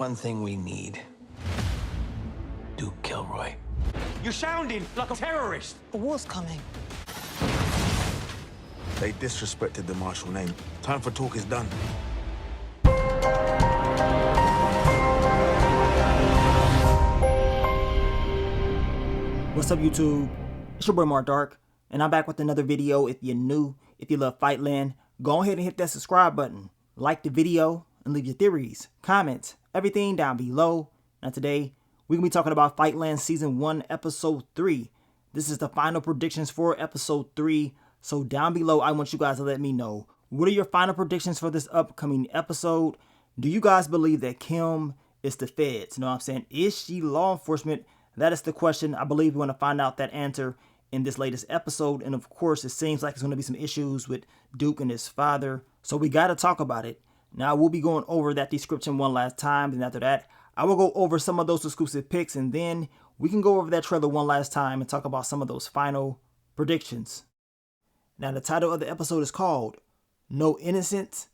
one thing we need. Duke Kilroy. You're sounding like a terrorist. The war's coming. They disrespected the martial name. Time for talk is done. What's up, YouTube? It's your boy Mark Dark, and I'm back with another video. If you're new, if you love Fightland, go ahead and hit that subscribe button, like the video, and leave your theories, comments, everything down below. Now today, we're going to be talking about Fightland Season 1, Episode 3. This is the final predictions for Episode 3. So down below, I want you guys to let me know, what are your final predictions for this upcoming episode? Do you guys believe that Kim is the feds? You know what I'm saying? Is she law enforcement? That is the question. I believe we're going to find out that answer in this latest episode. And of course, it seems like there's going to be some issues with Duke and his father. So we got to talk about it. Now, we'll be going over that description one last time. And after that, I will go over some of those exclusive picks. And then we can go over that trailer one last time and talk about some of those final predictions. Now, the title of the episode is called No Innocence.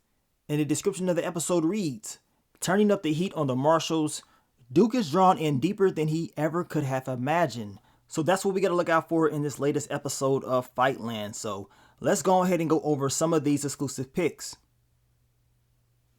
And the description of the episode reads, turning up the heat on the marshals, Duke is drawn in deeper than he ever could have imagined. So that's what we got to look out for in this latest episode of Fightland. So let's go ahead and go over some of these exclusive picks.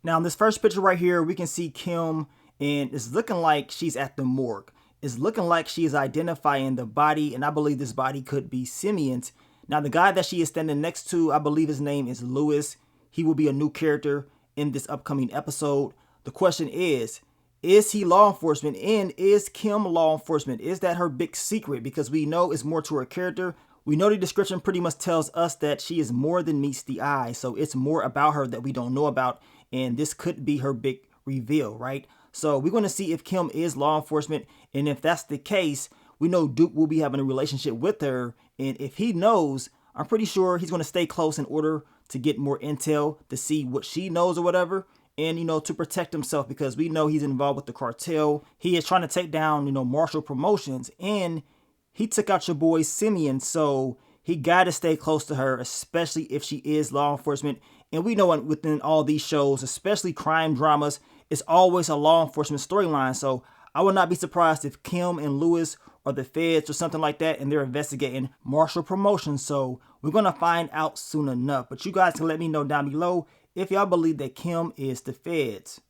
Now, in this first picture right here, we can see Kim, and it's looking like she's at the morgue. It's looking like she is identifying the body, and I believe this body could be Simeon's. Now, the guy that she is standing next to, I believe his name is Lewis. He will be a new character in this upcoming episode. The question is he law enforcement, and is Kim law enforcement? Is that her big secret? Because we know it's more to her character. We know the description pretty much tells us that she is more than meets the eye. So it's more about her that we don't know about. And this could be her big reveal, right? So we're going to see if Kim is law enforcement. And if that's the case, we know Duke will be having a relationship with her. And if he knows, I'm pretty sure he's going to stay close in order to get more intel to see what she knows or whatever. And, to protect himself, because we know he's involved with the cartel. He is trying to take down, Marshall Promotions. And he took out your boy Simeon. So he got to stay close to her, especially if she is law enforcement. And we know within all these shows, especially crime dramas, it's always a law enforcement storyline. So I would not be surprised if Kim and Lewis or the feds or something like that, and they're investigating Marshall Promotions. So we're going to find out soon enough. But you guys can let me know down below if y'all believe that Kim is the feds.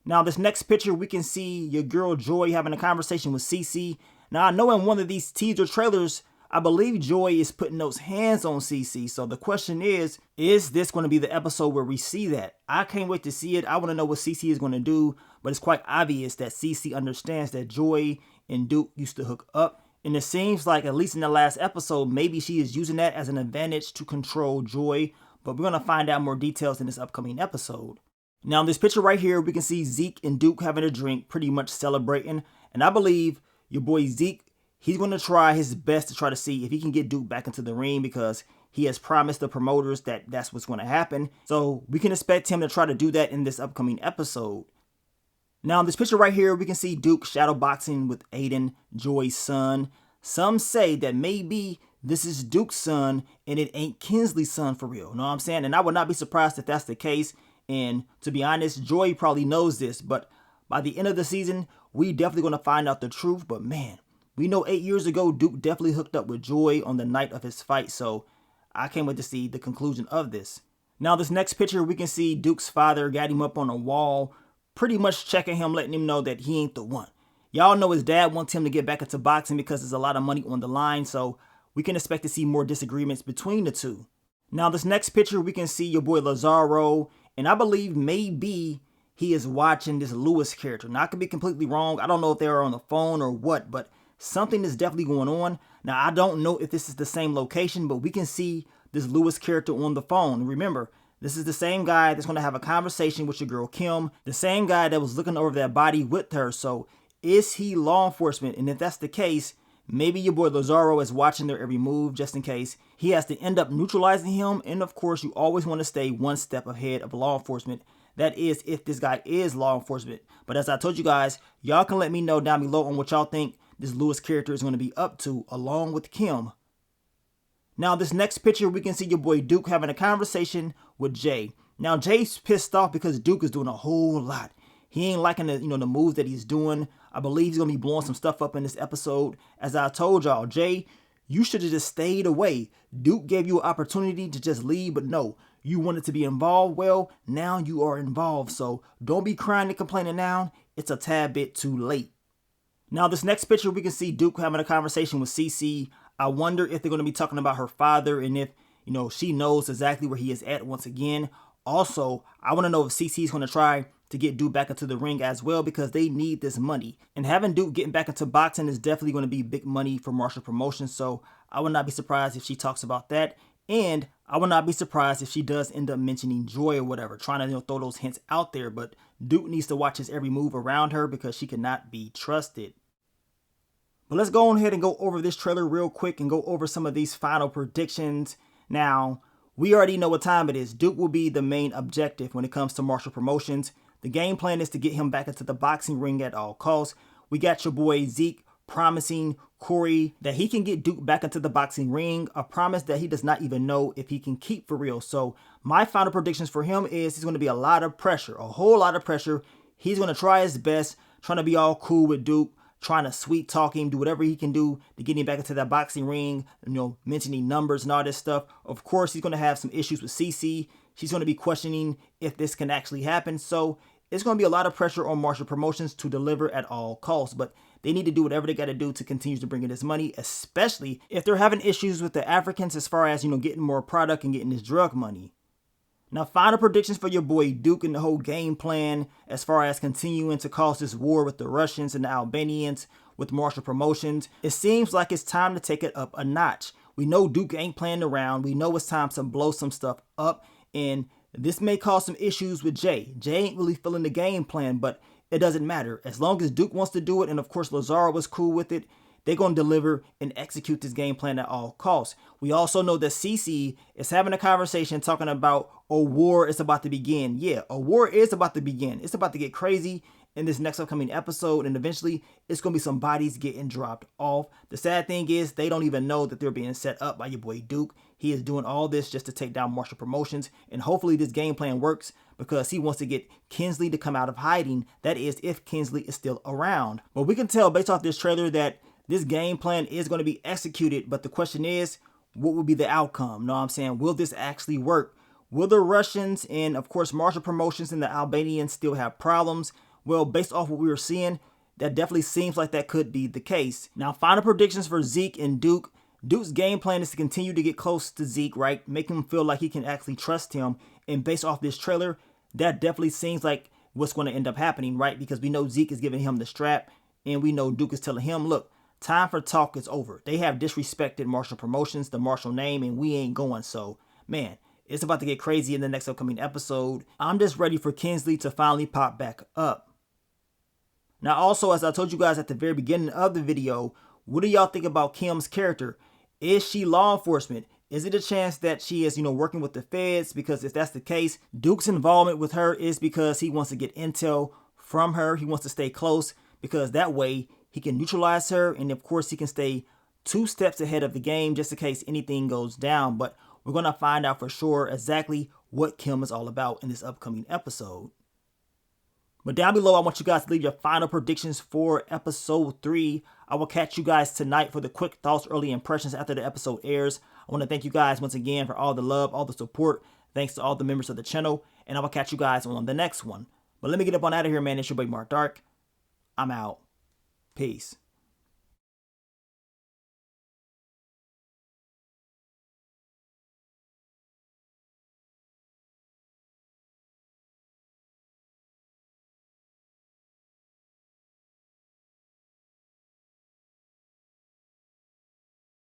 Now, this next picture, we can see your girl Joy having a conversation with Cece. Now, I know in one of these teaser trailers, I believe Joy is putting those hands on Cece. So the question is this going to be the episode where we see that? I can't wait to see it. I want to know what Cece is going to do. But it's quite obvious that Cece understands that Joy and Duke used to hook up. And it seems like, at least in the last episode, maybe she is using that as an advantage to control Joy. But we're going to find out more details in this upcoming episode. Now, in this picture right here, we can see Zeke and Duke having a drink, pretty much celebrating. And I believe your boy Zeke, he's going to try his best to try to see if he can get Duke back into the ring, because he has promised the promoters that that's what's going to happen. So we can expect him to try to do that in this upcoming episode. Now, in this picture right here, we can see Duke shadowboxing with Aiden, Joy's son. Some say that maybe this is Duke's son and it ain't Kinsley's son for real. Know what I'm saying? And I would not be surprised if that's the case. And to be honest, Joy probably knows this. But by the end of the season, we definitely going to find out the truth. But man, we know 8 years ago, Duke definitely hooked up with Joy on the night of his fight. So I can't wait to see the conclusion of this. Now, this next picture, we can see Duke's father got him up on a wall, pretty much checking him, letting him know that he ain't the one. Y'all know his dad wants him to get back into boxing because there's a lot of money on the line. So we can expect to see more disagreements between the two. Now, this next picture, we can see your boy Lazaro. And I believe maybe he is watching this Lewis character. Now, I could be completely wrong. I don't know if they are on the phone or what, but something is definitely going on. Now, I don't know if this is the same location, but we can see this Lewis character on the phone. Remember, this is the same guy that's going to have a conversation with your girl Kim. The same guy that was looking over that body with her. So is he law enforcement? And if that's the case, maybe your boy Lazaro is watching their every move just in case he has to end up neutralizing him. And of course, you always want to stay one step ahead of law enforcement. That is, if this guy is law enforcement. But as I told you guys, y'all can let me know down below on what y'all think this Lewis character is going to be up to along with Kim. Now, this next picture, we can see your boy Duke having a conversation with Jay. Now, Jay's pissed off because Duke is doing a whole lot. He ain't liking the, the moves that he's doing. I believe he's going to be blowing some stuff up in this episode. As I told y'all, Jay, you should have just stayed away. Duke gave you an opportunity to just leave, but no. You wanted to be involved. Well, now you are involved. So don't be crying and complaining now. It's a tad bit too late. Now, this next picture, we can see Duke having a conversation with Cece. I wonder if they're going to be talking about her father and if, she knows exactly where he is at once again. Also, I want to know if Cece is going to try to get Duke back into the ring as well because they need this money. And having Duke getting back into boxing is definitely going to be big money for Marshall Promotions. So I would not be surprised if she talks about that. And I would not be surprised if she does end up mentioning Joy or whatever, trying to throw those hints out there. But Duke needs to watch his every move around her because she cannot be trusted. But let's go on ahead and go over this trailer real quick and go over some of these final predictions. Now, we already know what time it is. Duke will be the main objective when it comes to Marshall Promotions. The game plan is to get him back into the boxing ring at all costs. We got your boy Zeke promising Corey that he can get Duke back into the boxing ring, a promise that he does not even know if he can keep for real. So my final predictions for him is he's going to be a lot of pressure, a whole lot of pressure. He's going to try his best, trying to be all cool with Duke, trying to sweet talk him, do whatever he can do to get him back into that boxing ring, mentioning numbers and all this stuff. Of course, he's going to have some issues with Cece. She's going to be questioning if this can actually happen. So it's going to be a lot of pressure on Marshall Promotions to deliver at all costs. But they need to do whatever they got to do to continue to bring in this money, especially if they're having issues with the Africans as far as, getting more product and getting this drug money. Now, final predictions for your boy Duke and the whole game plan as far as continuing to cause this war with the Russians and the Albanians with Marshall Promotions. It seems like it's time to take it up a notch. We know Duke ain't playing around. We know it's time to blow some stuff up. And this may cause some issues with Jay. Jay ain't really feeling the game plan, but it doesn't matter. As long as Duke wants to do it, and of course Lazaro was cool with it, they're going to deliver and execute this game plan at all costs. We also know that Cece is having a conversation talking about a war is about to begin. Yeah, a war is about to begin. It's about to get crazy in this next upcoming episode, and eventually it's going to be some bodies getting dropped off. The sad thing is they don't even know that they're being set up by your boy Duke. He is doing all this just to take down Marshall Promotions, and hopefully this game plan works because he wants to get Kinsley to come out of hiding. That is, if Kinsley is still around. But we can tell based off this trailer that this game plan is going to be executed, but the question is, what will be the outcome? Know what I'm saying? Will this actually work? Will the Russians and, of course, Marshall Promotions and the Albanians still have problems? Well, based off what we were seeing, that definitely seems like that could be the case. Now, final predictions for Zeke and Duke. Duke's game plan is to continue to get close to Zeke, right? Make him feel like he can actually trust him. And based off this trailer, that definitely seems like what's going to end up happening, right? Because we know Zeke is giving him the strap, and we know Duke is telling him, look, time for talk is over. They have disrespected Marshall Promotions, the Marshall name, and we ain't going. So, man, it's about to get crazy in the next upcoming episode. I'm just ready for Kinsley to finally pop back up. Now, also, as I told you guys at the very beginning of the video, what do y'all think about Kim's character? Is she law enforcement? Is it a chance that she is, working with the feds? Because if that's the case, Duke's involvement with her is because he wants to get intel from her. He wants to stay close because that way he can neutralize her. And of course, he can stay 2 steps ahead of the game just in case anything goes down. But we're going to find out for sure exactly what Kim is all about in this upcoming episode. But down below, I want you guys to leave your final predictions for episode 3. I will catch you guys tonight for the quick thoughts, early impressions after the episode airs. I want to thank you guys once again for all the love, all the support. Thanks to all the members of the channel. And I will catch you guys on the next one. But let me get up on out of here, man. It's your boy Mark Dark. I'm out. Peace.